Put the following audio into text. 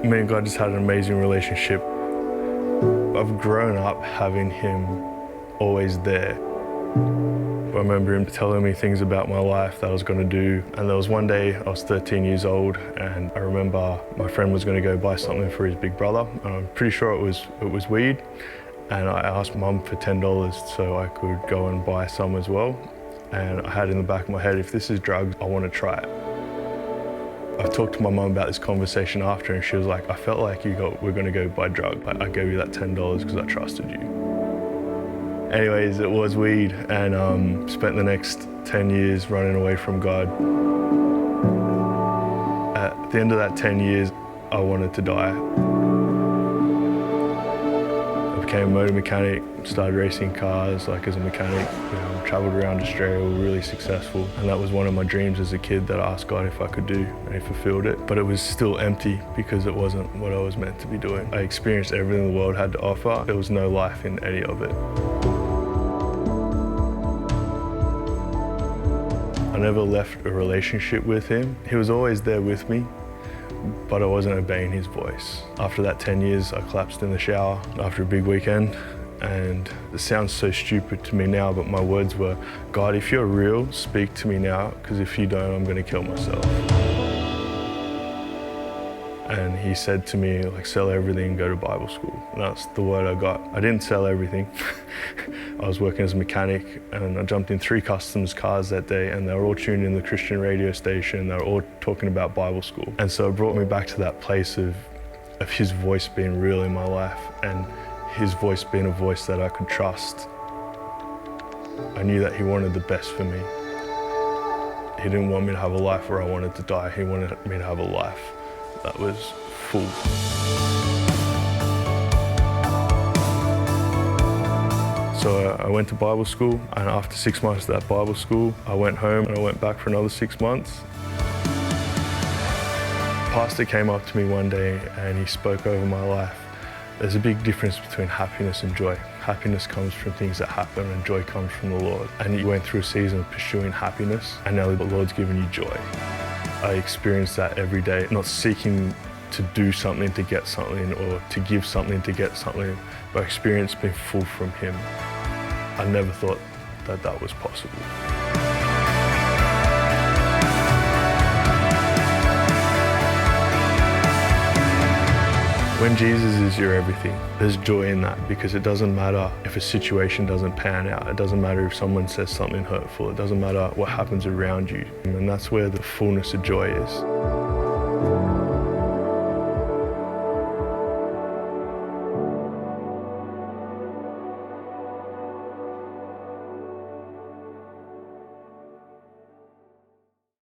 Me and God just had an amazing relationship. I've grown up having him always there. I remember him telling me things about my life that I was going to do, and there was one day I was 13 years old, and I remember my friend was going to go buy something for his big brother, and I'm pretty sure it was weed, and I asked Mum for $10 so I could go and buy some as well, and I had in the back of my head, if this is drugs, I want to try it. I talked to my mum about this conversation after, and she was like, I felt like we're going to go buy drugs. I gave you that $10 because I trusted you. Anyways, it was weed, and spent the next 10 years running away from God. At the end of that 10 years, I wanted to die. I became a motor mechanic, started racing cars as a mechanic, traveled around Australia, really successful. And that was one of my dreams as a kid that I asked God if I could do, and he fulfilled it. But it was still empty because it wasn't what I was meant to be doing. I experienced everything the world had to offer. There was no life in any of it. I never left a relationship with him. He was always there with me, but I wasn't obeying his voice. After that 10 years, I collapsed in the shower after a big weekend, and it sounds so stupid to me now, but my words were, God, if you're real, speak to me now, because if you don't, I'm going to kill myself. And he said to me, sell everything and go to Bible school. And that's the word I got. I didn't sell everything. I was working as a mechanic, and I jumped in 3 customs cars that day, and they were all tuned in the Christian radio station. They were all talking about Bible school. And so it brought me back to that place of his voice being real in my life, and his voice being a voice that I could trust. I knew that he wanted the best for me. He didn't want me to have a life where I wanted to die. He wanted me to have a life that was full. So I went to Bible school, and after 6 months at that Bible school, I went home and I went back for another 6 months. A pastor came up to me one day and he spoke over my life. There's a big difference between happiness and joy. Happiness comes from things that happen, and joy comes from the Lord. And you went through a season of pursuing happiness, and now the Lord's given you joy. I experience that every day, not seeking to do something to get something or to give something to get something, but I experience being full from him. I never thought that that was possible. When Jesus is your everything, there's joy in that, because it doesn't matter if a situation doesn't pan out. It doesn't matter if someone says something hurtful. It doesn't matter what happens around you. And that's where the fullness of joy is.